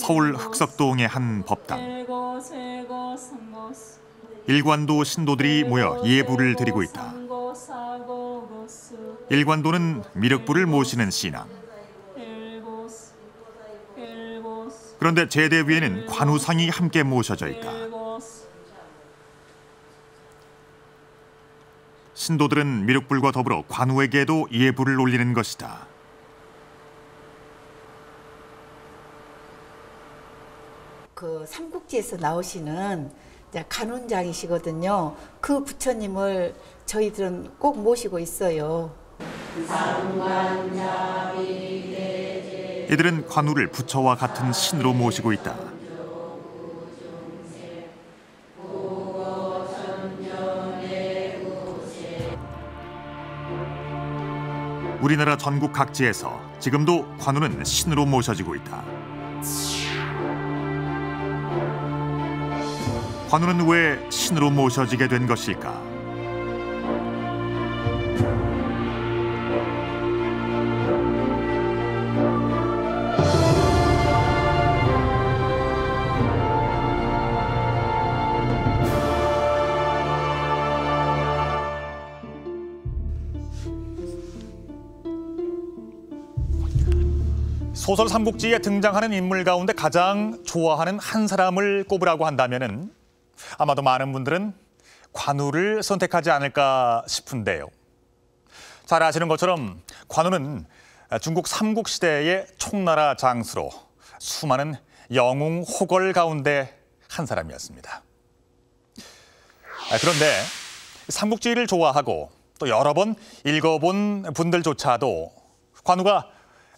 서울 흑석동의 한 법당. 일관도 신도들이 모여 예불을 드리고 있다. 일관도는 미륵불을 모시는 신앙. 그런데 제대 위에는 관우상이 함께 모셔져 있다. 신도들은 미륵불과 더불어 관우에게도 예불을 올리는 것이다. 그 삼국지에서 나오시는 간운장이시거든요. 그 부처님을 저희들은 꼭 모시고 있어요. 이들은 관우를 부처와 같은 신으로 모시고 있다. 우리나라 전국 각지에서 지금도 관우는 신으로 모셔지고 있다. 관우는 왜 신으로 모셔지게 된 것일까? 소설 삼국지에 등장하는 인물 가운데 가장 좋아하는 한 사람을 꼽으라고 한다면은 아마도 많은 분들은 관우를 선택하지 않을까 싶은데요. 잘 아시는 것처럼 관우는 중국 삼국시대의 총나라 장수로 수많은 영웅 호걸 가운데 한 사람이었습니다. 그런데 삼국지를 좋아하고 또 여러 번 읽어본 분들조차도 관우가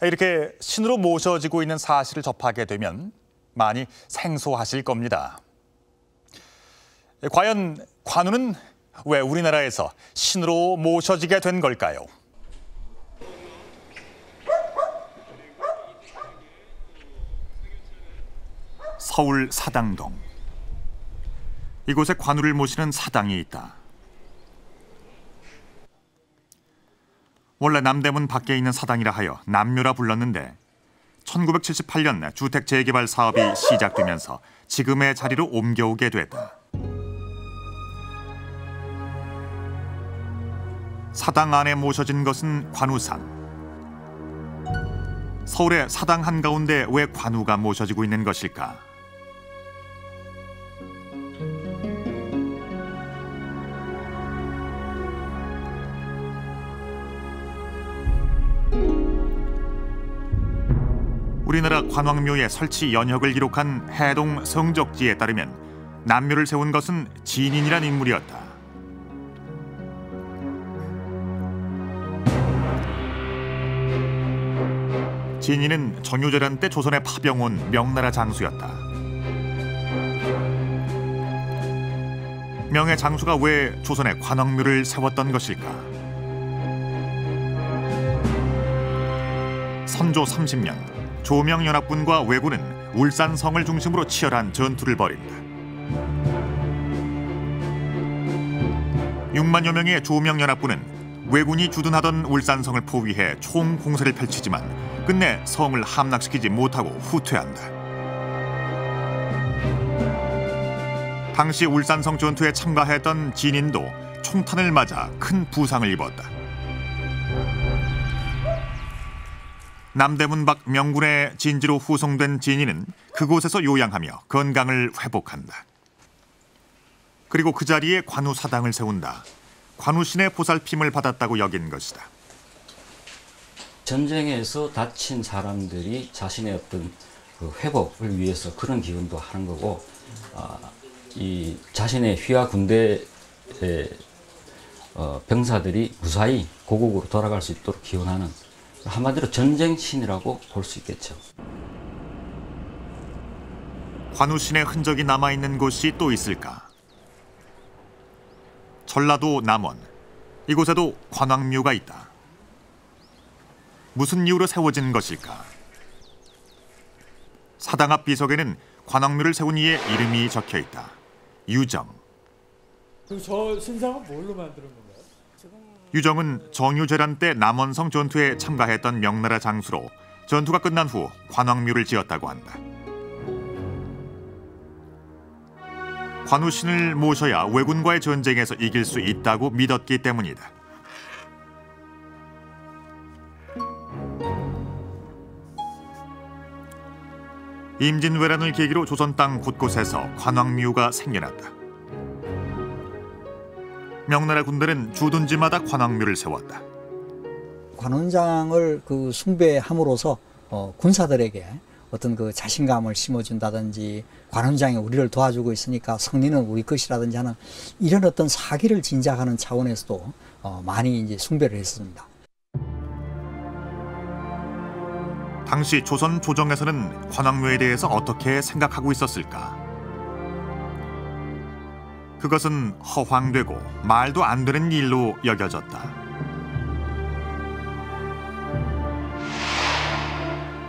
이렇게 신으로 모셔지고 있는 사실을 접하게 되면 많이 생소하실 겁니다. 과연 관우는 왜 우리나라에서 신으로 모셔지게 된 걸까요? 서울 사당동. 이곳에 관우를 모시는 사당이 있다. 원래 남대문 밖에 있는 사당이라 하여 남묘라 불렀는데 1978년 주택 재개발 사업이 시작되면서 지금의 자리로 옮겨오게 됐다. 사당 안에 모셔진 것은 관우상. 서울의 사당 한가운데 왜 관우가 모셔지고 있는 것일까? 우리나라 관왕묘의 설치 연혁을 기록한 해동 성적지에 따르면 남묘를 세운 것은 진인이란 인물이었다. 진인은 정유재란 때 조선에 파병 온 명나라 장수였다. 명의 장수가 왜 조선에 관왕묘를 세웠던 것일까? 선조 30년 조명연합군과 왜군은 울산성을 중심으로 치열한 전투를 벌인다. 6만여 명의 조명연합군은 왜군이 주둔하던 울산성을 포위해 총공세를 펼치지만 끝내 성을 함락시키지 못하고 후퇴한다. 당시 울산성 전투에 참가했던 진인도 총탄을 맞아 큰 부상을 입었다. 남대문 밖 명군의 진지로 후송된 진인은 그곳에서 요양하며 건강을 회복한다. 그리고 그 자리에 관우사당을 세운다. 관우신의 보살핌을 받았다고 여긴 것이다. 전쟁에서 다친 사람들이 자신의 어떤 그 회복을 위해서 그런 기원도 하는 거고, 이 자신의 휘하 군대의 병사들이 무사히 고국으로 돌아갈 수 있도록 기원하는, 한마디로 전쟁신이라고 볼 수 있겠죠. 관우신의 흔적이 남아있는 곳이 또 있을까? 전라도 남원, 이곳에도 관왕묘가 있다. 무슨 이유로 세워진 것일까? 사당 앞 비석에는 관왕묘를 세운 이의 이름이 적혀있다. 유정. 저 신상은 뭘로 만드는 건가요? 유정은 정유재란 때 남원성 전투에 참가했던 명나라 장수로 전투가 끝난 후 관왕묘를 지었다고 한다. 관우신을 모셔야 왜군과의 전쟁에서 이길 수 있다고 믿었기 때문이다. 임진왜란을 계기로 조선 땅 곳곳에서 관왕묘가 생겨났다. 명나라 군대는 주둔지마다 관왕묘를 세웠다. 관원장을 그 숭배함으로써 군사들에게 어떤 그 자신감을 심어준다든지 관원장이 우리를 도와주고 있으니까 승리는 우리 것이라든지 하는 이런 어떤 사기를 진작하는 차원에서도 많이 이제 숭배를 했습니다. 당시 조선 조정에서는 관왕묘에 대해서 어떻게 생각하고 있었을까? 그것은 허황되고 말도 안 되는 일로 여겨졌다.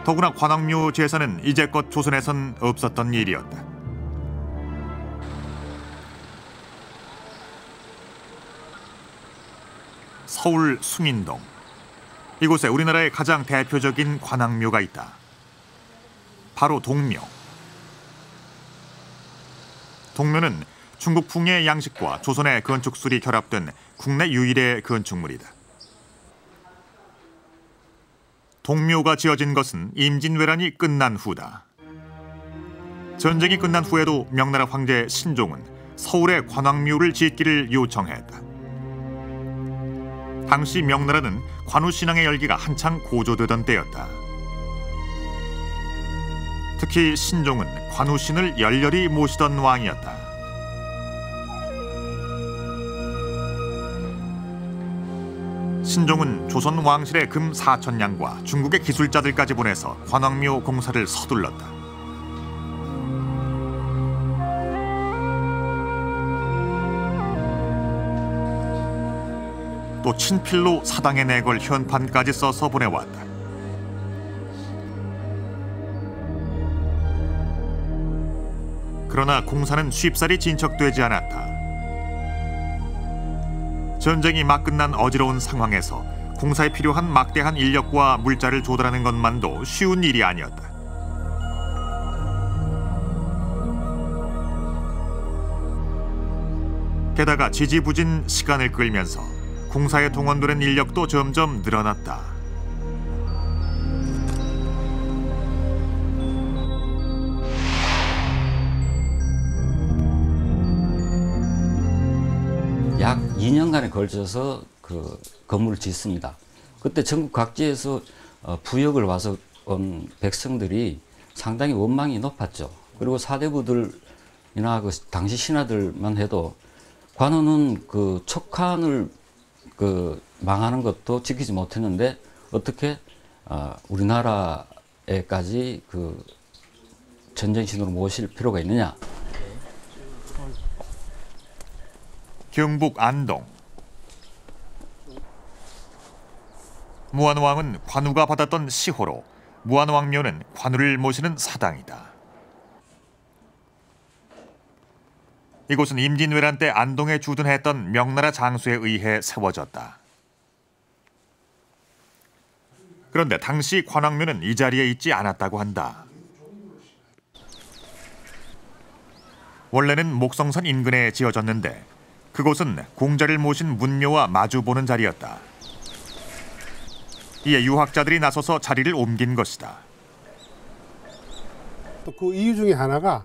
더구나 관왕묘 제사는 이제껏 조선에선 없었던 일이었다. 서울 숭인동. 이곳에 우리나라의 가장 대표적인 관왕묘가 있다. 바로 동묘. 동묘는 중국풍의 양식과 조선의 건축술이 결합된 국내 유일의 건축물이다. 동묘가 지어진 것은 임진왜란이 끝난 후다. 전쟁이 끝난 후에도 명나라 황제 신종은 서울에 관왕묘를 짓기를 요청했다. 당시 명나라는 관우신앙의 열기가 한창 고조되던 때였다. 특히 신종은 관우신을 열렬히 모시던 왕이었다. 신종은 조선 왕실의 금 4,000냥과 중국의 기술자들까지 보내서 관왕묘 공사를 서둘렀다. 또 친필로 사당에 내걸 현판까지 써서 보내왔다. 그러나 공사는 쉽사리 진척되지 않았다. 전쟁이 막 끝난 어지러운 상황에서 공사에 필요한 막대한 인력과 물자를 조달하는 것만도 쉬운 일이 아니었다. 게다가 지지부진 시간을 끌면서 공사에 동원되는 인력도 점점 늘어났다. 약 2년간에 걸쳐서 그 건물을 짓습니다. 그때 전국 각지에서 부역을 온 백성들이 상당히 원망이 높았죠. 그리고 사대부들이나 그 당시 신하들만 해도 관원은 그 촉한을 망하는 것도 지키지 못했는데 어떻게 우리나라에까지 그 전쟁신으로 모실 필요가 있느냐. 경북 안동. 무한왕은 관우가 받았던 시호로 무한왕묘는 관우를 모시는 사당이다. 이곳은 임진왜란 때 안동에 주둔했던 명나라 장수에 의해 세워졌다. 그런데 당시 관왕묘는 이 자리에 있지 않았다고 한다. 원래는 목성선 인근에 지어졌는데 그곳은 공자를 모신 문묘와 마주보는 자리였다. 이에 유학자들이 나서서 자리를 옮긴 것이다. 또 그 이유 중에 하나가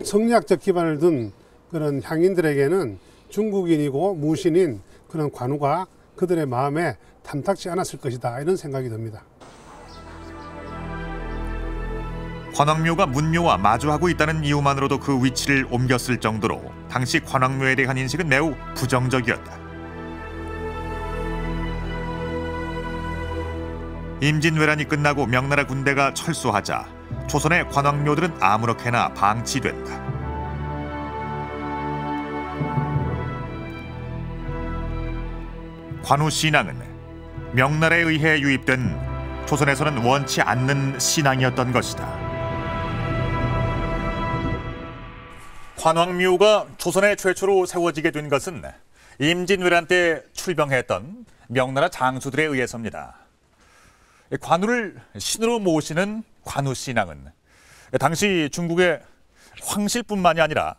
성리학적 기반을 둔 그런 향인들에게는 중국인이고 무신인 그런 관우가 그들의 마음에 탐탁지 않았을 것이다, 이런 생각이 듭니다. 관왕묘가 문묘와 마주하고 있다는 이유만으로도 그 위치를 옮겼을 정도로 당시 관왕묘에 대한 인식은 매우 부정적이었다. 임진왜란이 끝나고 명나라 군대가 철수하자 조선의 관왕묘들은 아무렇게나 방치된다. 관우 신앙은 명나라에 의해 유입된 조선에서는 원치 않는 신앙이었던 것이다. 관왕묘가 조선에 최초로 세워지게 된 것은 임진왜란 때 출병했던 명나라 장수들에 의해서입니다. 관우를 신으로 모시는 관우 신앙은 당시 중국의 황실뿐만이 아니라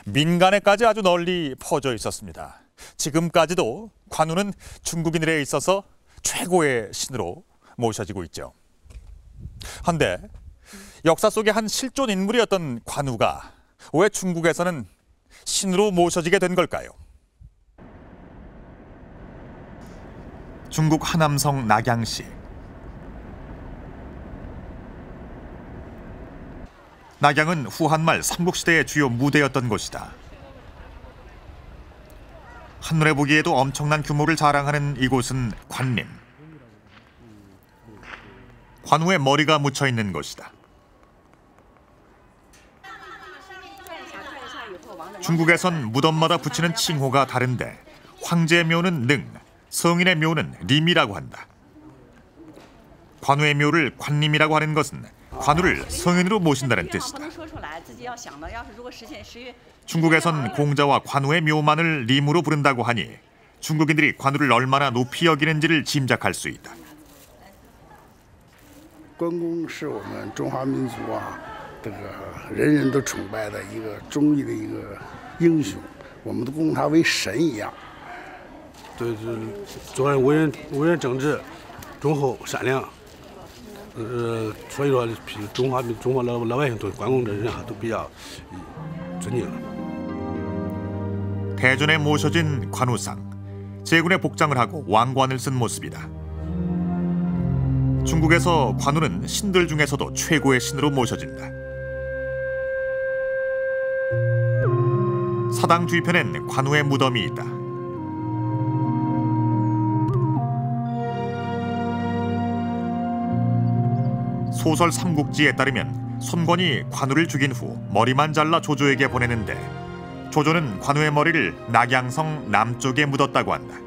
민간에까지 아주 널리 퍼져 있었습니다. 지금까지도 관우는 중국인들에 있어서 최고의 신으로 모셔지고 있죠. 한데 역사 속의 한 실존 인물이었던 관우가 왜 중국에서는 신으로 모셔지게 된 걸까요? 중국 하남성 낙양시. 낙양은 후한말 삼국시대의 주요 무대였던 곳이다. 한눈에 보기에도 엄청난 규모를 자랑하는 이곳은 관림. 관우의 머리가 묻혀 있는 곳이다. 중국에선 무덤마다 붙이는 칭호가 다른데 황제의 묘는 능, 성인의 묘는 림이라고 한다. 관우의 묘를 관림이라고 하는 것은 관우를 성인으로 모신다는 뜻이다. 중국에선 공자와 관우의 묘만을 림으로 부른다고 하니 중국인들이 관우를 얼마나 높이 여기는지를 짐작할 수 있다. 关公是我们中华民族啊，这个人人都崇拜的一个忠义的一个英雄，我们都供他为神一样。对，做人为人正直、忠厚、善良。所以说，中华老百姓对关公这人啊都比较尊敬。 대전에 모셔진 관우상, 제군의 복장을 하고 왕관을 쓴 모습이다. 중국에서 관우는 신들 중에서도 최고의 신으로 모셔진다. 사당 뒤편엔 관우의 무덤이 있다. 소설 삼국지에 따르면 손권이 관우를 죽인 후 머리만 잘라 조조에게 보내는데 조조는 관우의 머리를 낙양성 남쪽에 묻었다고 한다.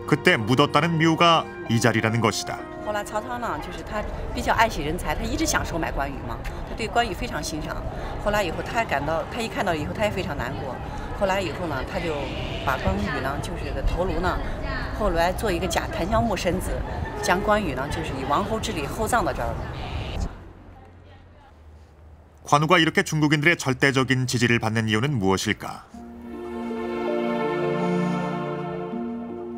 그때 묻었다는 묘가 이 자리라는 것이다. 后来曹操呢，就是他比较爱惜人才，他一直想收买关羽嘛，他对关羽非常欣赏。后来以后，他一看到以后，他也非常难过。后来以后呢，他就把关羽呢，就是的头颅呢，后来做一个假檀香木身子，将关羽呢，就是以王侯之礼厚葬到这儿了。 관우가 이렇게 중국인들의 절대적인 지지를 받는 이유는 무엇일까?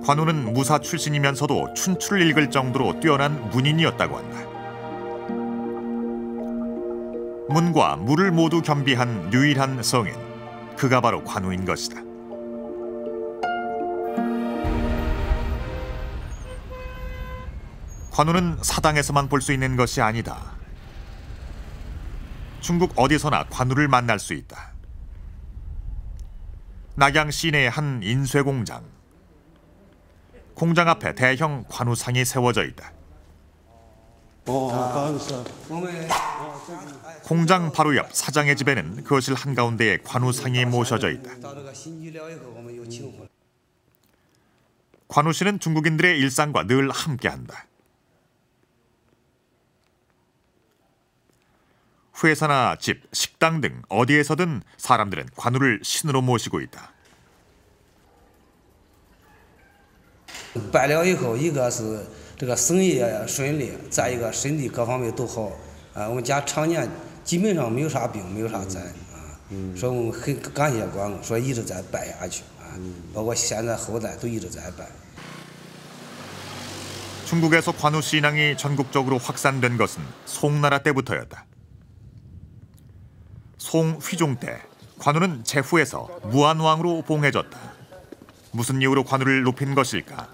관우는 무사 출신이면서도 춘추를 읽을 정도로 뛰어난 문인이었다고 한다. 문과 무를 모두 겸비한 유일한 성인, 그가 바로 관우인 것이다. 관우는 사당에서만 볼 수 있는 것이 아니다. 중국 어디서나 관우를 만날 수 있다. 낙양 시내의 한 인쇄공장. 공장 앞에 대형 관우상이 세워져 있다. 공장 바로 옆 사장의 집에는 거실 한가운데에 관우상이 모셔져 있다. 관우 씨는 중국인들의 일상과 늘 함께한다. 회사나 집, 식당 등 어디에서든 사람들은 관우를 신으로 모시고 있다. 办了以后，一个是这个生意顺利，再一个身体各方面都好。我们家常年基本上没有啥病，没有啥灾所以我们很感谢关公，说一直在拜下去包括现在后代都一直在拜。 중국에서 관우 신앙이 전국적으로 확산된 것은 송나라 때부터였다. 송휘종 때 관우는 제후에서 무안왕으로 봉해졌다. 무슨 이유로 관우를 높인 것일까?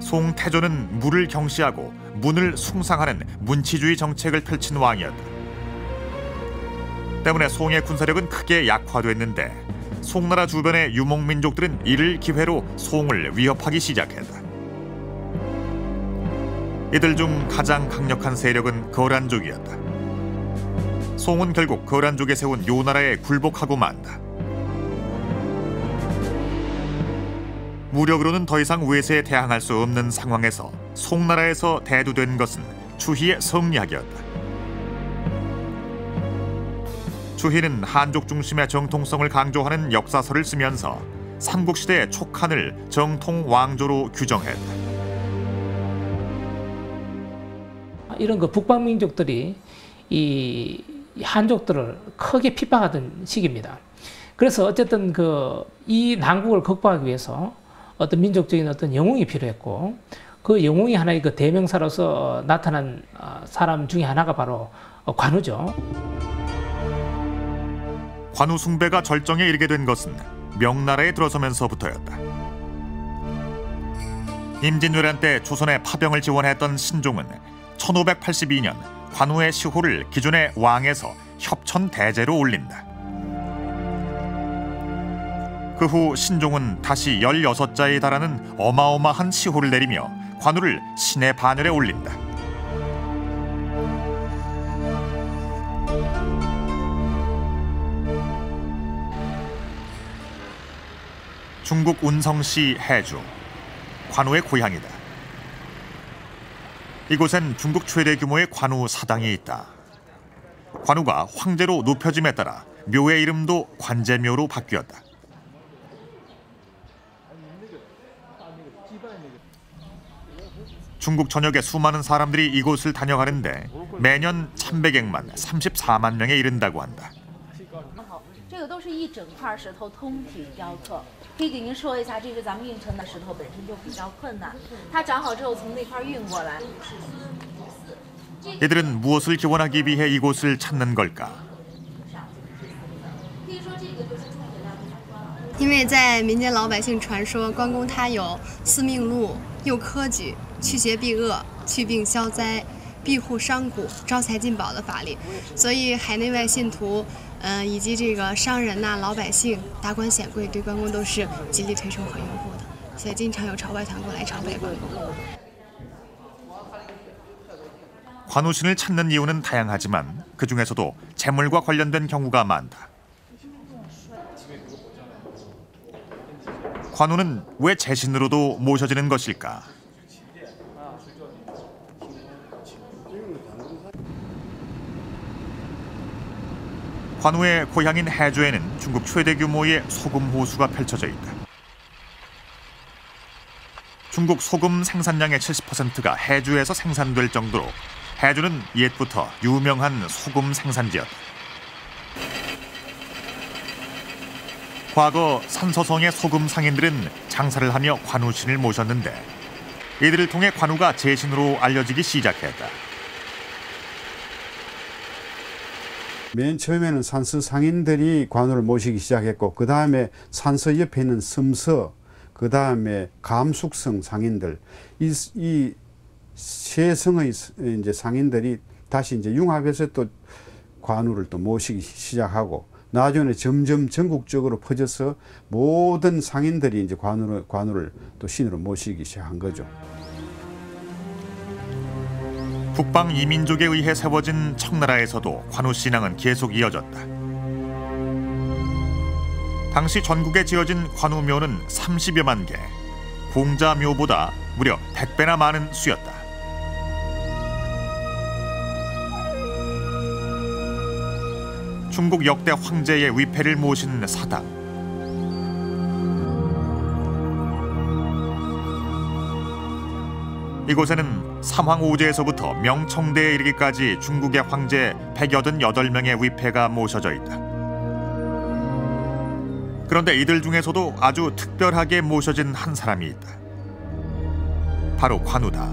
송태조는 무를 경시하고 문을 숭상하는 문치주의 정책을 펼친 왕이었다. 때문에 송의 군사력은 크게 약화됐는데 송나라 주변의 유목민족들은 이를 기회로 송을 위협하기 시작했다. 이들 중 가장 강력한 세력은 거란족이었다. 송은 결국 거란족에 세운 요나라에 굴복하고 만다. 무력으로는 더 이상 외세에 대항할 수 없는 상황에서 송나라에서 대두된 것은 추희의 성리학이었다. 추희는 한족 중심의 정통성을 강조하는 역사서를 쓰면서 삼국시대의 촉한을 정통왕조로 규정했다. 이런 그 북방 민족들이 이 한족들을 크게 핍박하던 시기입니다. 그래서 어쨌든 이 난국을 극복하기 위해서 어떤 민족적인 어떤 영웅이 필요했고, 그 영웅이 하나의 그 대명사로서 나타난 사람 중에 하나가 바로 관우죠. 관우 숭배가 절정에 이르게 된 것은 명나라에 들어서면서부터였다. 임진왜란 때 조선의 파병을 지원했던 신종은 1582년 관우의 시호를 기존의 왕에서 협천대제로 올린다. 그 후 신종은 다시 16자에 달하는 어마어마한 시호를 내리며 관우를 신의 반열에 올린다. 중국 운성시 해주, 관우의 고향이다. 이곳엔 중국 최대 규모의 관우 사당이 있다. 관우가 황제로 높여짐에 따라 묘의 이름도 관제묘로 바뀌었다. 중국 전역의 수많은 사람들이 이곳을 다녀가는데 매년 참배객만 34만 명에 이른다고 한다. 这个都是一整块石头通体雕刻，可以给您说一下，这是咱们运城的石头本身就比较困难，它长好之后从那块运过来。 이들은 무엇을 기원하기 위해 이곳을 찾는 걸까? 因为在民间老百姓传说，关公他有4命禄、6科举、驱邪避恶、祛病消灾、庇护商贾、招财进宝的法力，所以海内外信徒。 以及这个商人呐、老百姓、达官显贵对关公都是极力推崇和拥护的，所以经常有朝外团过来朝拜关公。 관우신을 찾는 이유는 다양하지만 그 중에서도 재물과 관련된 경우가 많다. 관우는 왜 재신으로도 모셔지는 것일까? 관우의 고향인 해주에는 중국 최대 규모의 소금 호수가 펼쳐져 있다. 중국 소금 생산량의 70%가 해주에서 생산될 정도로 해주는 옛부터 유명한 소금 생산지였다. 과거 산서성의 소금 상인들은 장사를 하며 관우신을 모셨는데 이들을 통해 관우가 제신으로 알려지기 시작했다. 맨 처음에는 산서 상인들이 관우를 모시기 시작했고, 그 다음에 산서 옆에 있는 섬서, 그 다음에 감숙성 상인들, 이 세 성의 이제 상인들이 다시 이제 융합해서 또 관우를 또 모시기 시작하고, 나중에 점점 전국적으로 퍼져서 모든 상인들이 이제 관우를 또 신으로 모시기 시작한 거죠. 북방 이민족에 의해 세워진 청나라에서도 관우 신앙은 계속 이어졌다. 당시 전국에 지어진 관우묘는 30여만 개, 공자묘보다 무려 100배나 많은 수였다. 중국 역대 황제의 위패를 모신 사당. 이곳에는 삼황 5제에서부터 명청대에 이르기까지 중국의 황제 188명의 위패가 모셔져 있다. 그런데 이들 중에서도 아주 특별하게 모셔진 한 사람이 있다. 바로 관우다.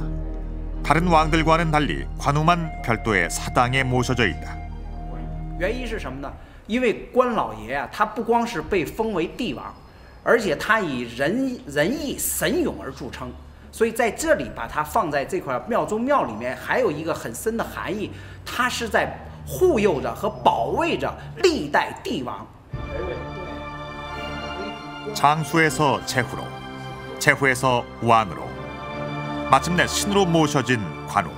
다른 왕들과는 달리 관우만 별도의 사당에 모셔져 있다. 原因是什么呢？因为关老爷啊，他不光是被封为帝王，而且他以仁义神勇而著称。 所以在这里把它放在这块庙中庙里面，还有一个很深的含义，它是在护佑着和保卫着历代帝王。 장수에서 제후로, 제후에서 왕으로, 마침내 신으로 모셔진 관우.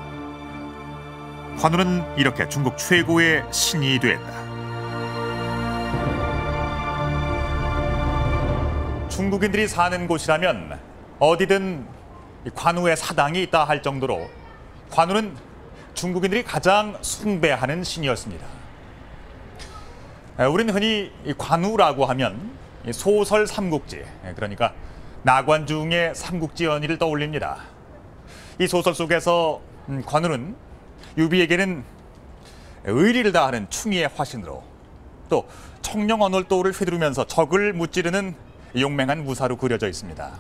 관우는 이렇게 중국 최고의 신이 됐다. 중국인들이 사는 곳이라면 어디든 관우의 사당이 있다 할 정도로 관우는 중국인들이 가장 숭배하는 신이었습니다. 우리는 흔히 관우라고 하면 소설 삼국지, 그러니까 나관중의 삼국지 연의를 떠올립니다. 이 소설 속에서 관우는 유비에게는 의리를 다하는 충의의 화신으로 또 청룡 언월도를 휘두르면서 적을 무찌르는 용맹한 무사로 그려져 있습니다.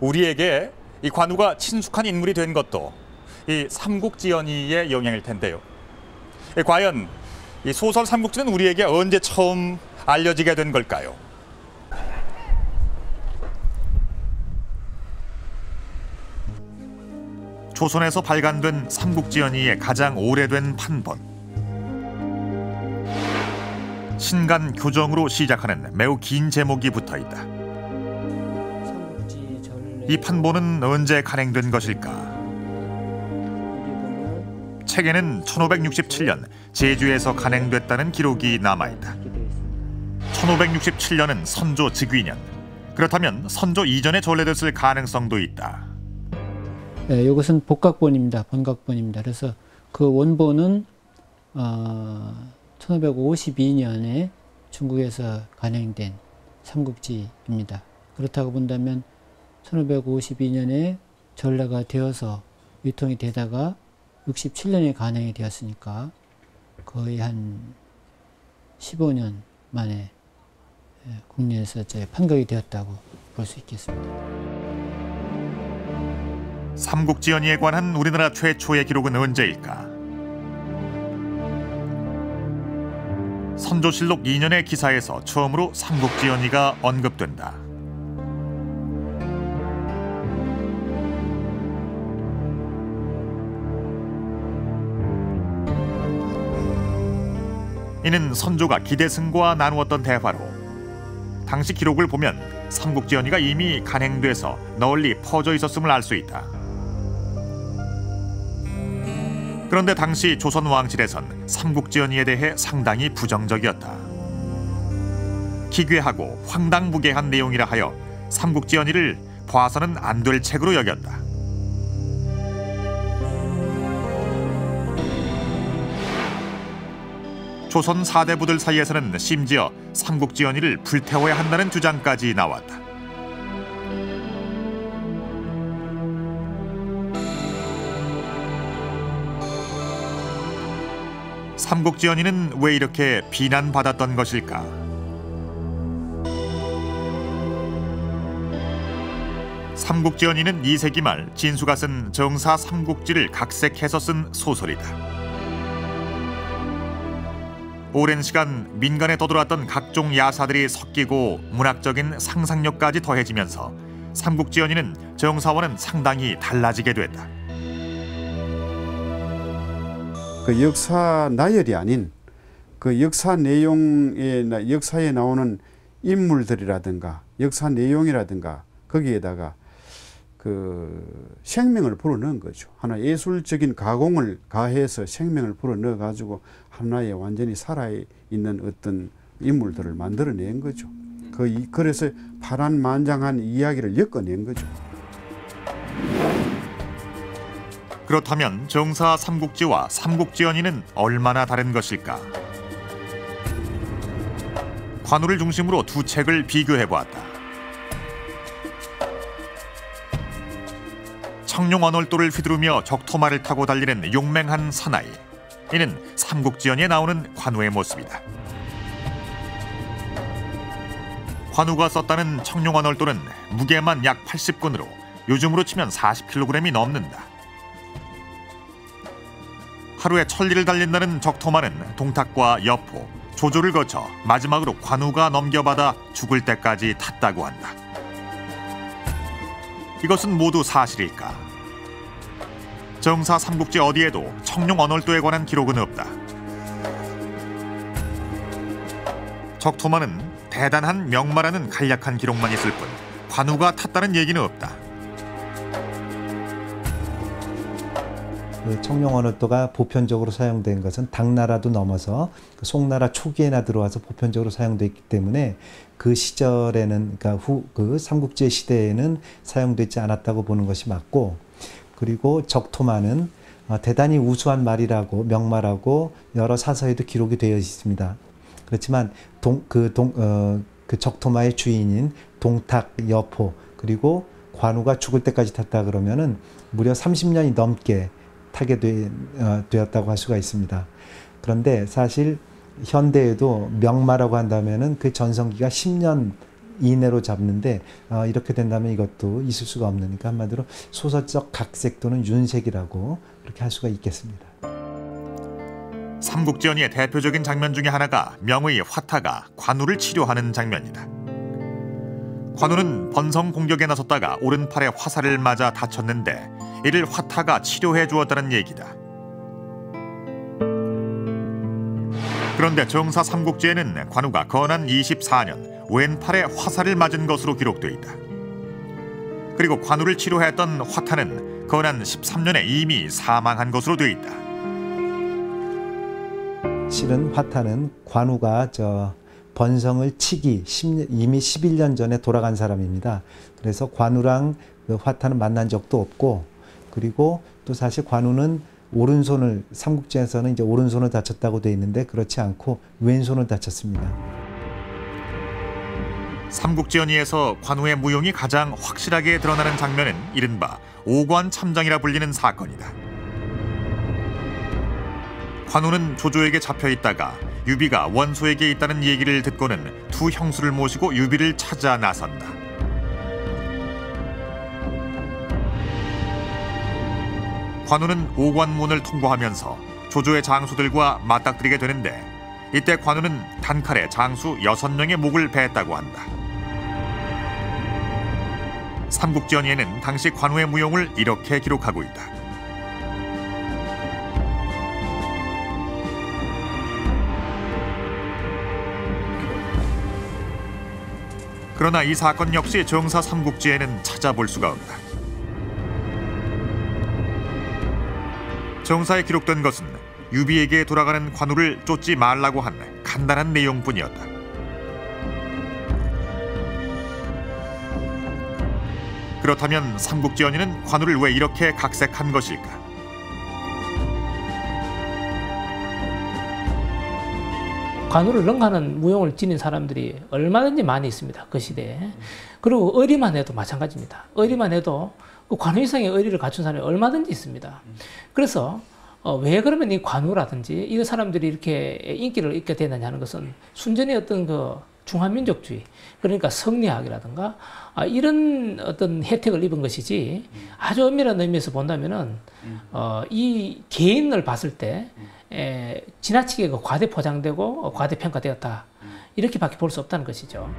우리에게 이 관우가 친숙한 인물이 된 것도 이 삼국지연의의 영향일 텐데요. 과연 이 소설 삼국지는 우리에게 언제 처음 알려지게 된 걸까요? 조선에서 발간된 삼국지연의의 가장 오래된 판본. 신간 교정으로 시작하는 매우 긴 제목이 붙어있다. 이 판본은 언제 간행된 것일까? 책에는 1567년 제주에서 간행됐다는 기록이 남아있다. 1567년은 선조 즉위년. 그렇다면 선조 이전에 전래됐을 가능성도 있다. 네, 이것은 복각본입니다. 번각본입니다. 그래서 그 원본은 1552년에 중국에서 간행된 삼국지입니다. 그렇다고 본다면 1552년에 전래가 되어서 유통이 되다가 67년에 간행이 되었으니까 거의 한 15년 만에 국내에서 판각이 되었다고 볼 수 있겠습니다. 삼국지연의에 관한 우리나라 최초의 기록은 언제일까? 선조실록 2년의 기사에서 처음으로 삼국지연의가 언급된다. 이는 선조가 기대승과 나누었던 대화로 당시 기록을 보면 삼국지연의가 이미 간행돼서 널리 퍼져 있었음을 알 수 있다. 그런데 당시 조선 왕실에선 삼국지연의에 대해 상당히 부정적이었다. 기괴하고 황당무계한 내용이라 하여 삼국지연의를 봐서는 안 될 책으로 여겼다. 조선 사대부들 사이에서는 심지어 삼국지연의를 불태워야 한다는 주장까지 나왔다. 삼국지연의는 왜 이렇게 비난받았던 것일까? 삼국지연의는 2세기 말 진수가 쓴 정사 삼국지를 각색해서 쓴 소설이다. 오랜 시간 민간에 떠돌았던 각종 야사들이 섞이고 문학적인 상상력까지 더해지면서 삼국지연의는 정사와는 상당히 달라지게 됐다. 그 역사 나열이 아닌 그 역사 내용에 역사에 나오는 인물들이라든가 역사 내용이라든가 거기에다가 그 생명을 불어넣은 거죠. 하나 예술적인 가공을 가해서 생명을 불어넣어 가지고 하나의 완전히 살아있는 어떤 인물들을 만들어낸 거죠. 그래서 파란만장한 이야기를 엮어낸 거죠. 그렇다면 정사 삼국지와 삼국지연의는 얼마나 다른 것일까? 관우를 중심으로 두 책을 비교해보았다. 청룡 언월도를 휘두르며 적토마를 타고 달리는 용맹한 사나이. 이는 삼국지연의에 나오는 관우의 모습이다. 관우가 썼다는 청룡 언월도는 무게만 약 80근으로 요즘으로 치면 40kg이 넘는다. 하루에 1000리를 달린다는 적토마는 동탁과 여포, 조조를 거쳐 마지막으로 관우가 넘겨받아 죽을 때까지 탔다고 한다. 이것은 모두 사실일까? 정사 삼국지 어디에도 청룡 언월도에 관한 기록은 없다. 적토마는 대단한 명마라는 간략한 기록만 있을 뿐 관우가 탔다는 얘기는 없다. 그 청룡 언월도가 보편적으로 사용된 것은 당나라도 넘어서 그 송나라 초기에나 들어와서 보편적으로 사용됐기 때문에 그 시절에는 그러니까 그 삼국지의 시대에는 사용되지 않았다고 보는 것이 맞고, 그리고 적토마는 대단히 우수한 말이라고 명마라고 여러 사서에도 기록이 되어 있습니다. 그렇지만 그 적토마의 주인인 동탁, 여포 그리고 관우가 죽을 때까지 탔다 그러면은 무려 30년이 넘게 타게 되었다고 할 수가 있습니다. 그런데 사실 현대에도 명마라고 한다면은 그 전성기가 10년 이내로 잡는데 이렇게 된다면 이것도 있을 수가 없으니까 한마디로 소설적 각색 또는 윤색이라고 그렇게 할 수가 있겠습니다. 삼국지연의의 대표적인 장면 중에 하나가 명의 화타가 관우를 치료하는 장면이다. 관우는 번성 공격에 나섰다가 오른팔에 화살을 맞아 다쳤는데 이를 화타가 치료해 주었다는 얘기다. 그런데 정사 삼국지에는 관우가 건한 24년 왼팔에 화살을 맞은 것으로 기록돼 있다. 그리고 관우를 치료했던 화타는 건한 13년에 이미 사망한 것으로 돼 있다. 실은 화타는 관우가 번성을 치기 이미 11년 전에 돌아간 사람입니다. 그래서 관우랑 그 화타는 만난 적도 없고, 그리고 또 사실 관우는 오른손을, 삼국지에서는 이제 오른손을 다쳤다고 돼 있는데 그렇지 않고 왼손을 다쳤습니다. 삼국지연의에서 관우의 무용이 가장 확실하게 드러나는 장면은 이른바 오관참장이라 불리는 사건이다. 관우는 조조에게 잡혀 있다가 유비가 원소에게 있다는 얘기를 듣고는 두 형수를 모시고 유비를 찾아 나선다. 관우는 오관문을 통과하면서 조조의 장수들과 맞닥뜨리게 되는데 이때 관우는 단칼에 장수 6명의 목을 베었다고 한다. 삼국지연의에는 당시 관우의 무용을 이렇게 기록하고 있다. 그러나 이 사건 역시 정사 삼국지에는 찾아볼 수가 없다. 정사에 기록된 것은 유비에게 돌아가는 관우를 쫓지 말라고 한 간단한 내용뿐이었다. 그렇다면 삼국지연의는 관우를 왜 이렇게 각색한 것일까? 관우를 능가하는 무용을 지닌 사람들이 얼마든지 많이 있습니다. 그 시대에. 그리고 의리만 해도 마찬가지입니다. 의리만 해도 그 관우 이상의 의리를 갖춘 사람이 얼마든지 있습니다. 그래서 왜 그러면 이 관우라든지 이 사람들이 이렇게 인기를 얻게 되느냐는 것은 순전히 어떤 그 중화민족주의, 그러니까 성리학이라든가 이런 어떤 혜택을 입은 것이지, 아주 엄밀한 의미에서 본다면은 이 개인을 봤을 때 지나치게 과대 포장되고 과대 평가되었다, 이렇게밖에 볼 수 없다는 것이죠.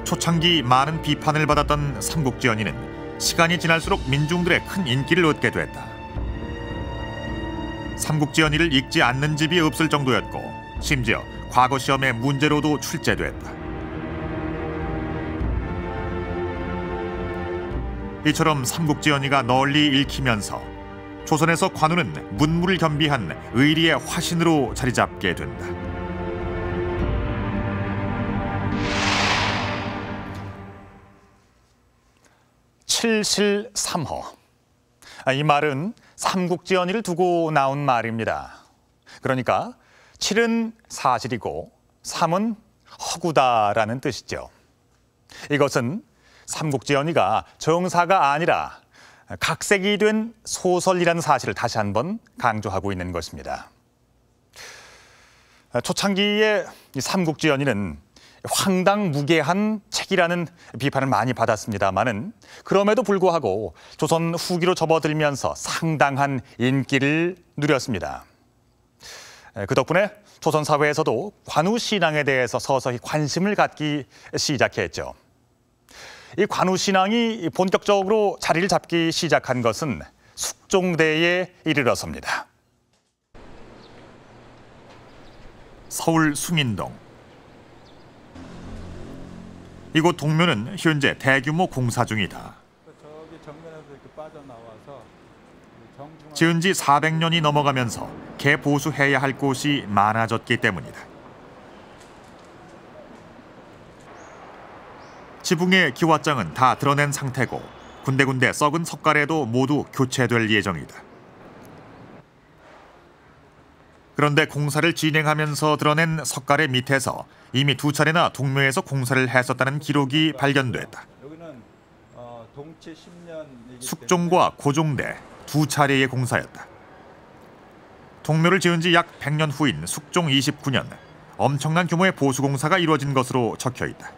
초창기 많은 비판을 받았던 삼국지연의는 시간이 지날수록 민중들의 큰 인기를 얻게 됐다. 삼국지연의를 읽지 않는 집이 없을 정도였고 심지어 과거 시험의 문제로도 출제됐다. 이처럼 삼국지연의가 널리 읽히면서 조선에서 관우는 문무를 겸비한 의리의 화신으로 자리 잡게 된다. 칠실삼허. 이 말은 삼국지연의를 두고 나온 말입니다. 그러니까 7은 사실이고 3은 허구다라는 뜻이죠. 이것은 삼국지연의가 정사가 아니라 각색이 된 소설이라는 사실을 다시 한번 강조하고 있는 것입니다. 초창기에 삼국지연의는 황당무계한 책이라는 비판을 많이 받았습니다마는 그럼에도 불구하고 조선 후기로 접어들면서 상당한 인기를 누렸습니다. 그 덕분에 조선 사회에서도 관우 신앙에 대해서 서서히 관심을 갖기 시작했죠. 이 관우 신앙이 본격적으로 자리를 잡기 시작한 것은 숙종대에 이르러섭니다. 서울 숭인동. 이곳 동묘는 현재 대규모 공사 중이다. 지은 지 400년이 넘어가면서 개보수해야 할 곳이 많아졌기 때문이다. 지붕의 기와장은 다 드러낸 상태고 군데군데 썩은 석가래도 모두 교체될 예정이다. 그런데 공사를 진행하면서 드러낸 석가래 밑에서 이미 2차례나 동묘에서 공사를 했었다는 기록이 발견됐다. 여기는 숙종과 고종대 두 차례의 공사였다. 동묘를 지은 지 약 100년 후인 숙종 29년, 엄청난 규모의 보수공사가 이루어진 것으로 적혀있다.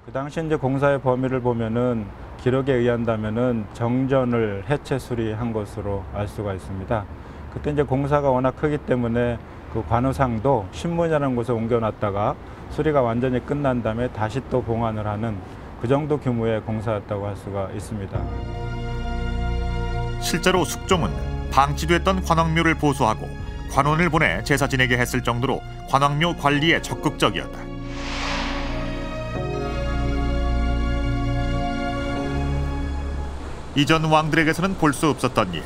그 당시 이제 공사의 범위를 보면은 기록에 의한다면은 정전을 해체 수리한 것으로 알 수가 있습니다. 그때 이제 공사가 워낙 크기 때문에 그 관우상도 신문이라는 곳에 옮겨놨다가 수리가 완전히 끝난 다음에 다시 또 봉안을 하는 그 정도 규모의 공사였다고 할 수가 있습니다. 실제로 숙종은 방치됐던 관왕묘를 보수하고 관원을 보내 제사 지내게 했을 정도로 관왕묘 관리에 적극적이었다. 이전 왕들에게서는 볼 수 없었던 일.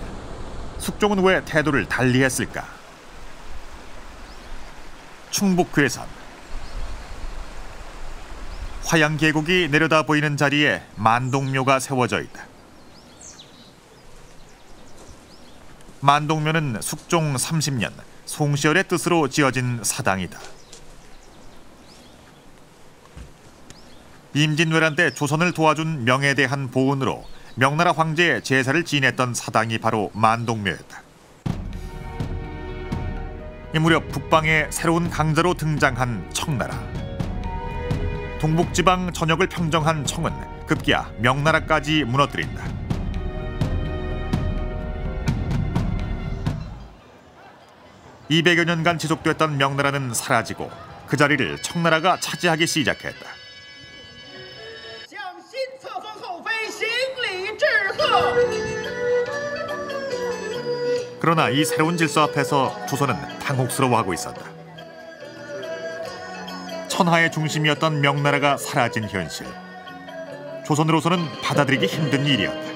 숙종은 왜 태도를 달리했을까? 충북 괴산. 화양 계곡이 내려다 보이는 자리에 만동묘가 세워져 있다. 만동묘는 숙종 30년 송시열의 뜻으로 지어진 사당이다. 임진왜란 때 조선을 도와준 명에 대한 보은으로 명나라 황제의 제사를 지냈던 사당이 바로 만동묘였다. 이 무렵 북방에 새로운 강자로 등장한 청나라. 동북지방 전역을 평정한 청은 급기야 명나라까지 무너뜨린다. (200여 년간) 지속됐던 명나라는 사라지고 그 자리를 청나라가 차지하기 시작했다. 그러나 이 새로운 질서 앞에서 조선은 당혹스러워하고 있었다. 천하의 중심이었던 명나라가 사라진 현실. 조선으로서는 받아들이기 힘든 일이었다.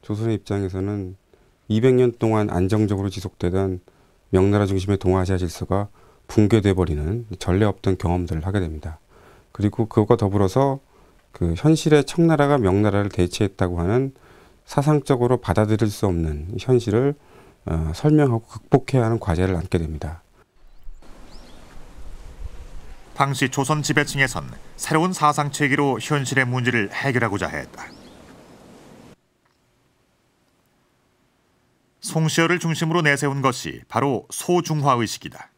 조선의 입장에서는 200년 동안 안정적으로 지속되던 명나라 중심의 동아시아 질서가 붕괴돼 버리는 전례 없던 경험들을 하게 됩니다. 그리고 그것과 더불어서 그 현실의 청나라가 명나라를 대체했다고 하는 사상적으로 받아들일 수 없는 현실을 설명하고 극복해야 하는 과제를 안게 됩니다. 당시 조선 지배층에선 새로운 사상 체계로 현실의 문제를 해결하고자 했다. 송시열을 중심으로 내세운 것이 바로 소중화의식이다.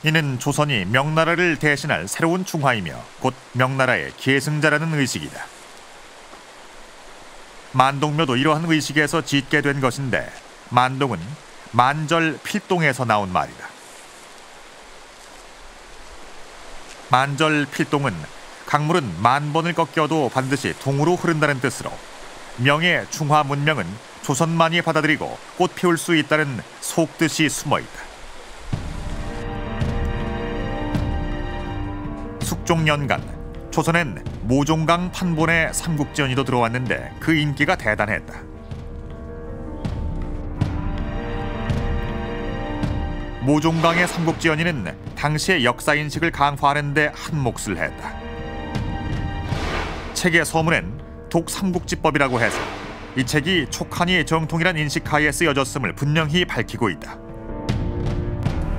이는 조선이 명나라를 대신할 새로운 중화이며 곧 명나라의 계승자라는 의식이다. 만동묘도 이러한 의식에서 짓게 된 것인데 만동은 만절 필동에서 나온 말이다. 만절 필동은 강물은 만 번을 꺾여도 반드시 동으로 흐른다는 뜻으로 명의 중화 문명은 조선만이 받아들이고 꽃 피울 수 있다는 속뜻이 숨어있다. 숙종년간 조선엔 모종강 판본의 삼국지연이도 들어왔는데 그 인기가 대단했다. 모종강의 삼국지연이는 당시의 역사인식을 강화하는 데 한 몫을 했다. 책의 서문엔 독삼국지법이라고 해서 이 책이 촉한이 정통이란 인식하에 쓰여졌음을 분명히 밝히고 있다.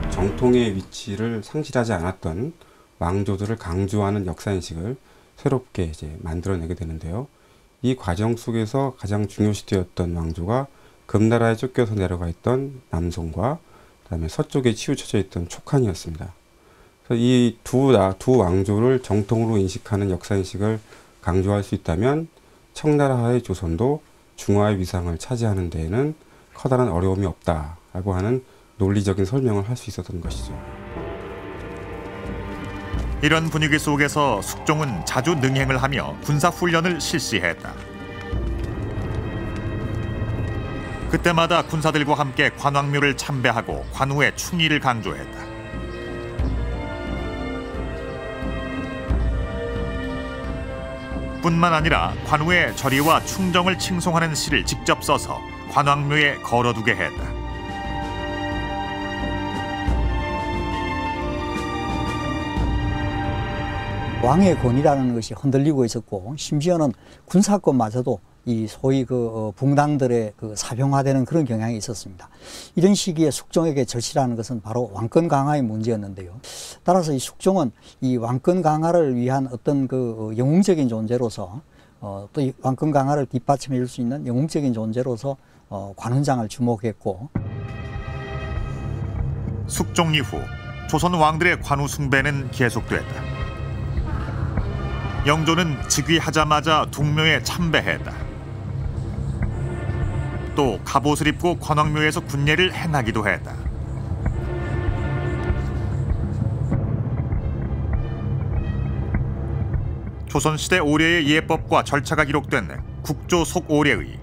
정통의 위치를 상실하지 않았던 왕조들을 강조하는 역사인식을 새롭게 이제 만들어내게 되는데요. 이 과정 속에서 가장 중요시되었던 왕조가 금나라에 쫓겨서 내려가 있던 남송과 그다음에 서쪽에 치우쳐져 있던 촉한이었습니다. 그래서 이 두 왕조를 정통으로 인식하는 역사인식을 강조할 수 있다면 청나라하의 조선도 중화의 위상을 차지하는 데에는 커다란 어려움이 없다라고 하는 논리적인 설명을 할 수 있었던 것이죠. 이런 분위기 속에서 숙종은 자주 능행을 하며 군사훈련을 실시했다. 그때마다 군사들과 함께 관왕묘를 참배하고 관우의 충의를 강조했다. 뿐만 아니라 관우의 절의와 충정을 칭송하는 시를 직접 써서 관왕묘에 걸어두게 했다. 왕의 권위라는 것이 흔들리고 있었고 심지어는 군사권마저도 이 소위 그 붕당들의 그 사병화되는 그런 경향이 있었습니다. 이런 시기에 숙종에게 절실하는 것은 바로 왕권 강화의 문제였는데요. 따라서 이 숙종은 이 왕권 강화를 위한 어떤 그 영웅적인 존재로서 또 이 왕권 강화를 뒷받침해 줄 수 있는 영웅적인 존재로서 관훈장을 주목했고, 숙종 이후 조선 왕들의 관우 숭배는 계속됐다. 영조는 즉위하자마자 동묘에 참배했다. 또 갑옷을 입고 관왕묘에서 군례를 행하기도 했다. 조선시대 오례의 예법과 절차가 기록된 국조 속오례의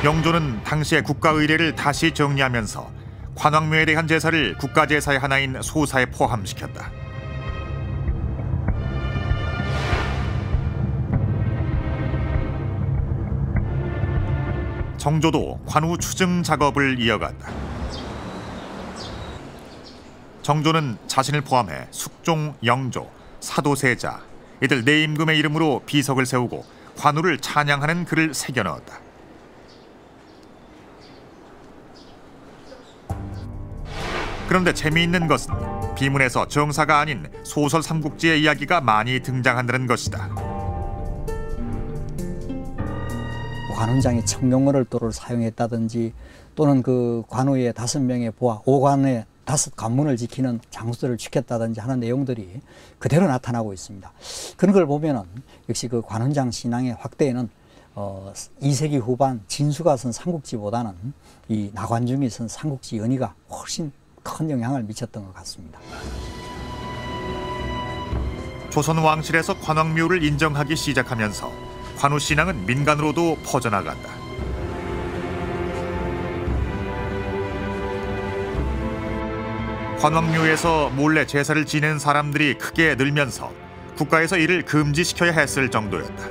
영조는 당시의 국가의례를 다시 정리하면서 관왕묘에 대한 제사를 국가제사의 하나인 소사에 포함시켰다. 정조도 관우 추증 작업을 이어갔다. 정조는 자신을 포함해 숙종, 영조, 사도세자 이들 네 임금의 이름으로 비석을 세우고 관우를 찬양하는 글을 새겨넣었다. 그런데 재미있는 것은 비문에서 정사가 아닌 소설 삼국지의 이야기가 많이 등장한다는 것이다. 관훈장이 청룡을 또를 사용했다든지 또는 그 관우의 5명의 보아, 5관의 5관문을 지키는 장수들을 지켰다든지 하는 내용들이 그대로 나타나고 있습니다. 그런 걸 보면은 역시 그 관훈장 신앙의 확대에는 2세기 후반 진수가 쓴 삼국지보다는 이 나관중이 쓴 삼국지 연의가 훨씬 큰 영향을 미쳤던 것 같습니다. 조선 왕실에서 관왕묘를 인정하기 시작하면서 관우 신앙은 민간으로도 퍼져나간다. 관왕묘에서 몰래 제사를 지내는 사람들이 크게 늘면서 국가에서 이를 금지시켜야 했을 정도였다.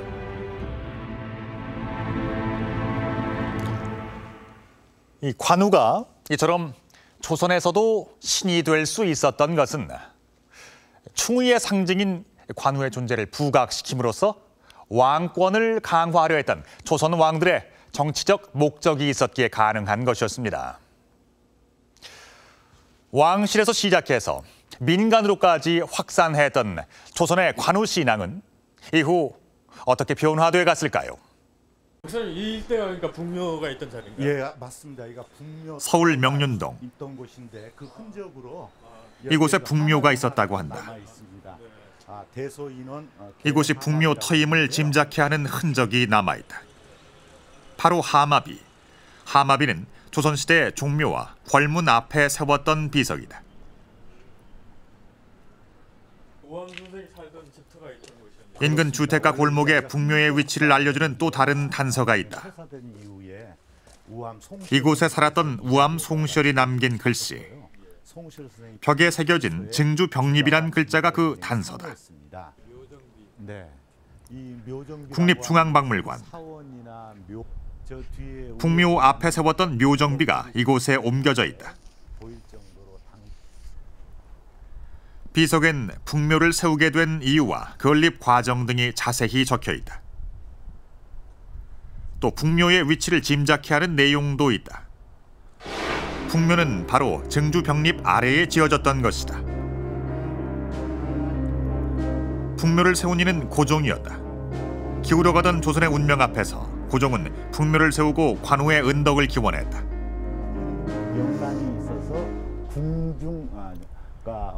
이 관우가 이처럼 조선에서도 신이 될 수 있었던 것은 충의의 상징인 관우의 존재를 부각시킴으로써 왕권을 강화하려 했던 조선 왕들의 정치적 목적이 있었기에 가능한 것이었습니다. 왕실에서 시작해서 민간으로까지 확산했던 조선의 관우 신앙은 이후 어떻게 변화돼 갔을까요? 목사님, 이 일대가 그러니까 북묘가 있던 자리인가요? 예, 맞습니다. 여기가 북묘 서울 명륜동. 있던 곳인데 그 흔적으로 이곳에 북묘가 있었다고 한다. 이곳이 북묘 터임을 짐작케 하는 흔적이 남아있다. 바로 하마비. 하마비는 조선시대 종묘와 벌문 앞에 세웠던 비석이다. 우암 선생이 살던 집터가 있던 곳이었는데 인근 주택가 골목에 북묘의 위치를 알려주는 또 다른 단서가 있다. 이곳에 살았던 우암 송시열이 남긴 글씨. 벽에 새겨진 증주 병립이란 글자가 그 단서다. 국립중앙박물관. 북묘 앞에 세웠던 묘정비가 이곳에 옮겨져 있다. 비석엔 북묘를 세우게 된 이유와 건립 과정 등이 자세히 적혀 있다. 또 북묘의 위치를 짐작케 하는 내용도 있다. 북묘는 바로 증주 병립 아래에 지어졌던 것이다. 북묘를 세운 이는 고종이었다. 기울어가던 조선의 운명 앞에서 고종은 북묘를 세우고 관우의 은덕을 기원했다.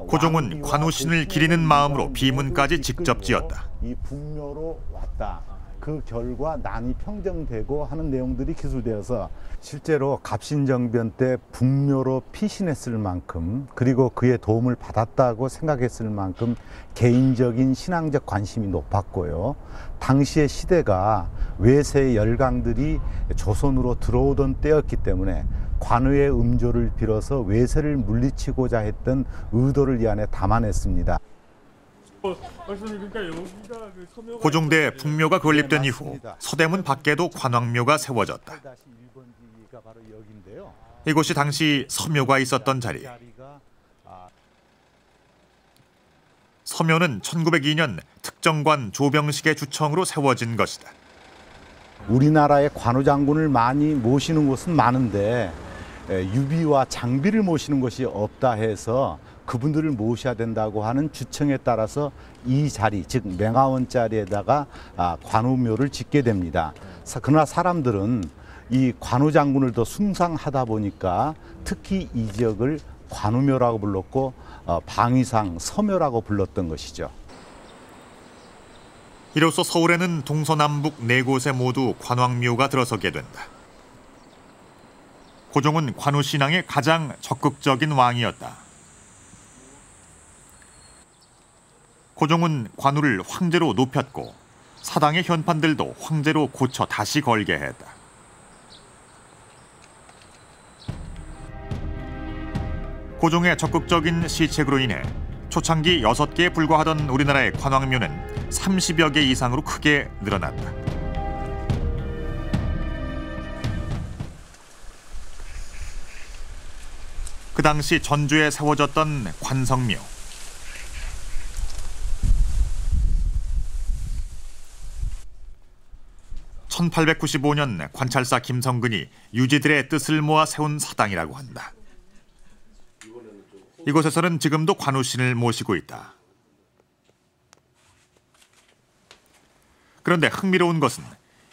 고종은 관우신을 기리는 마음으로 비문까지 직접 지었다. 이 북묘로 왔다. 그 결과 난이 평정되고 하는 내용들이 기술되어서 실제로 갑신정변 때 북묘로 피신했을 만큼 그리고 그의 도움을 받았다고 생각했을 만큼 개인적인 신앙적 관심이 높았고요. 당시의 시대가 외세의 열강들이 조선으로 들어오던 때였기 때문에 관우의 음조를 빌어서 외세를 물리치고자 했던 의도를 이 안에 담아냈습니다. 고종대 북묘가 건립된 이후 서대문 밖에도 관왕묘가 세워졌다. 이곳이 당시 서묘가 있었던 자리. 서묘는 1902년 특정관 조병식의 주청으로 세워진 것이다. 우리나라의 관우장군을 많이 모시는 곳은 많은데 유비와 장비를 모시는 곳이 없다 해서 그분들을 모셔야 된다고 하는 주청에 따라서 이 자리, 즉 맹하원 자리에다가 관우묘를 짓게 됩니다. 그러나 사람들은 이 관우장군을 더 숭상하다 보니까 특히 이 지역을 관우묘라고 불렀고 방위상 서묘라고 불렀던 것이죠. 이로써 서울에는 동서남북 4곳에 모두 관왕묘가 들어서게 된다. 고종은 관우 신앙의 가장 적극적인 왕이었다. 고종은 관우를 황제로 높였고 사당의 현판들도 황제로 고쳐 다시 걸게 했다. 고종의 적극적인 시책으로 인해 초창기 6개에 불과하던 우리나라의 관왕묘는 30여 개 이상으로 크게 늘어났다. 그 당시 전주에 세워졌던 관성묘. (1895년) 관찰사 김성근이 유지들의 뜻을 모아 세운 사당이라고 한다. 이곳에서는 지금도 관우신을 모시고 있다. 그런데 흥미로운 것은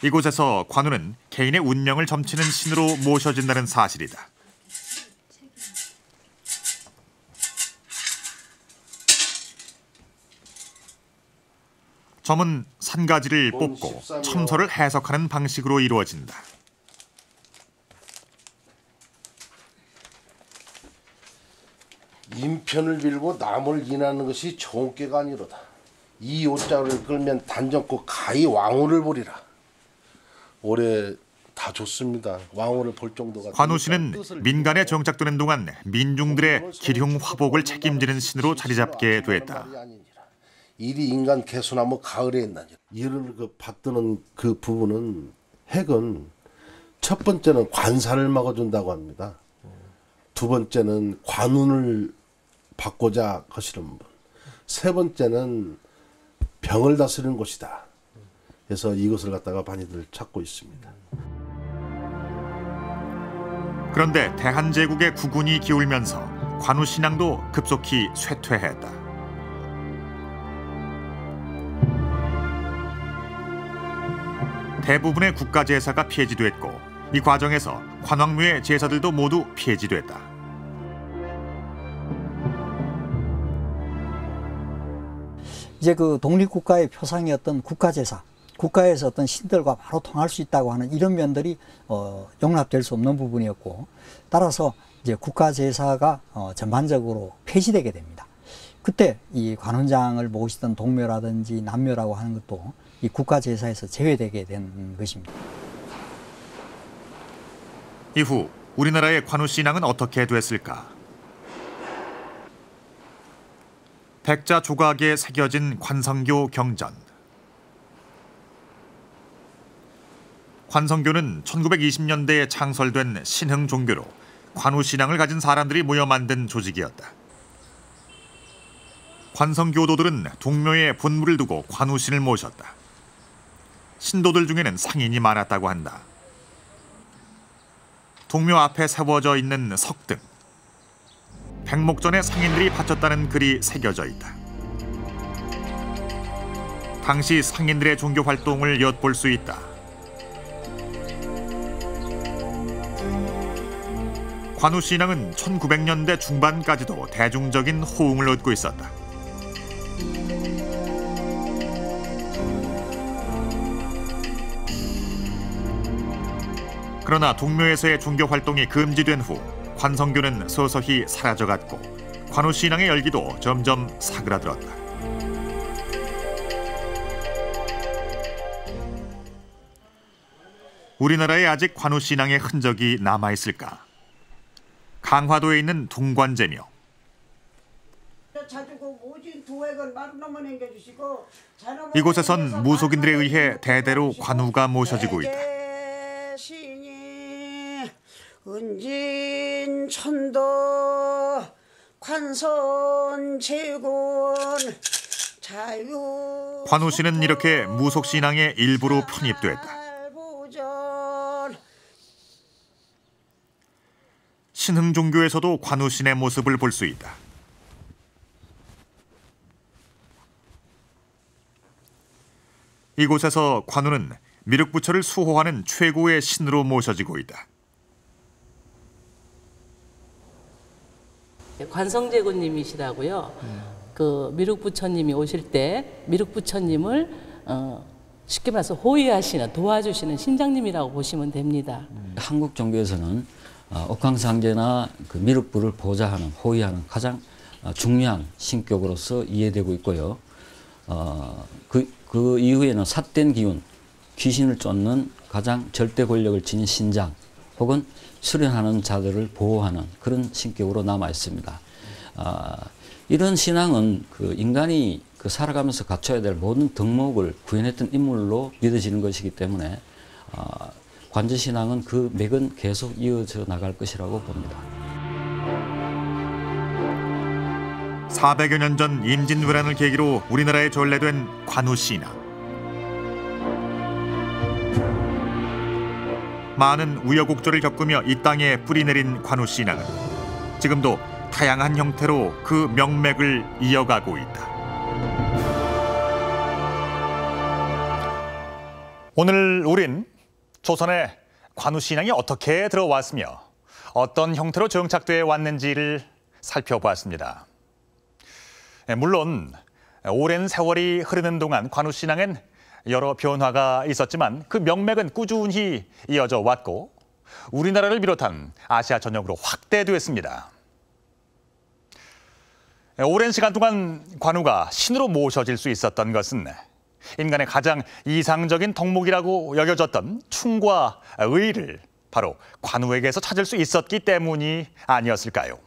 이곳에서 관우는 개인의 운명을 점치는 신으로 모셔진다는 사실이다. 점은 산가지를 뽑고 첨서를 해석하는 방식으로 이루어진다. 인편을 빌고 남을 인하는 것이 정께가 아니로다. 이 요자를 끌면 단정코 가히 왕후를 보리라. 올해 다 좋습니다. 왕후를 볼 정도가. 관우신은 민간에 정착되는 동안 민중들의 기륭 화복을 책임지는 신으로 자리잡게 됐다. 일이 인간 개수나무 가을에 있나니라. 이를 받드는 그 부분은 핵은 첫 번째는 관사를 막아준다고 합니다. 두 번째는 관운을 받고자 하시는 분. 세 번째는 병을 다스리는 곳이다. 그래서 이것을 갖다가 많이들 찾고 있습니다. 그런데 대한제국의 국운이 기울면서 관우 신앙도 급속히 쇠퇴했다. 대부분의 국가 제사가 폐지됐고 이 과정에서 관왕묘의 제사들도 모두 폐지됐다. 이제 그 독립국가의 표상이었던 국가제사, 국가에서 어떤 신들과 바로 통할 수 있다고 하는 이런 면들이 용납될 수 없는 부분이었고, 따라서 이제 국가제사가 전반적으로 폐지되게 됩니다. 그때 이 관원장을 모시던 동묘라든지 남묘라고 하는 것도 이 국가제사에서 제외되게 된 것입니다. 이후 우리나라의 관우 신앙은 어떻게 됐을까? 백자 조각에 새겨진 관성교 경전. 관성교는 1920년대에 창설된 신흥 종교로 관우 신앙을 가진 사람들이 모여 만든 조직이었다. 관성교도들은 동묘에 본물을 두고 관우신을 모셨다. 신도들 중에는 상인이 많았다고 한다. 동묘 앞에 세워져 있는 석등. 백목전에 상인들이 바쳤다는 글이 새겨져 있다. 당시 상인들의 종교 활동을 엿볼 수 있다. 관우 신앙은 1900년대 중반까지도 대중적인 호응을 얻고 있었다. 그러나 동묘에서의 종교 활동이 금지된 후 관성교는 서서히 사라져갔고 관우 신앙의 열기도 점점 사그라들었다. 우리나라에 아직 관우 신앙의 흔적이 남아있을까? 강화도에 있는 동관제묘. 이곳에선 무속인들에 의해 대대로 관우가 모셔지고 있다. 은진천도 관선제군 관우 씨는 이렇게 무속신앙의 일부로 편입됐다. 신흥 종교에서도 관우 신의 모습을 볼 수 있다. 이곳에서 관우는 미륵부처를 수호하는 최고의 신으로 모셔지고 있다. 관성제군님이시라고요. 그 미륵부처님이 오실 때 미륵부처님을 쉽게 말해서 호위하시는, 도와주시는 신장님이라고 보시면 됩니다. 한국 종교에서는 옥황상제나 그 미륵부를 보좌하는, 호위하는 가장 중요한 신격으로서 이해되고 있고요. 그 이후에는 삿된 기운, 귀신을 쫓는 가장 절대 권력을 지닌 신장 혹은 수련하는 자들을 보호하는 그런 신격으로 남아 있습니다. 이런 신앙은 그 인간이 그 살아가면서 갖춰야 될 모든 덕목을 구현했던 인물로 믿어지는 것이기 때문에 관제신앙은 그 맥은 계속 이어져 나갈 것이라고 봅니다. 400여 년 전 임진왜란을 계기로 우리나라에 전래된 관우신앙. 많은 우여곡절을 겪으며 이 땅에 뿌리내린 관우신앙은 지금도 다양한 형태로 그 명맥을 이어가고 있다. 오늘 우린 조선에 관우신앙이 어떻게 들어왔으며 어떤 형태로 정착되어 왔는지를 살펴보았습니다. 물론 오랜 세월이 흐르는 동안 관우신앙엔 여러 변화가 있었지만 그 명맥은 꾸준히 이어져 왔고 우리나라를 비롯한 아시아 전역으로 확대됐습니다. 오랜 시간 동안 관우가 신으로 모셔질 수 있었던 것은 인간의 가장 이상적인 덕목이라고 여겨졌던 충과 의를 바로 관우에게서 찾을 수 있었기 때문이 아니었을까요?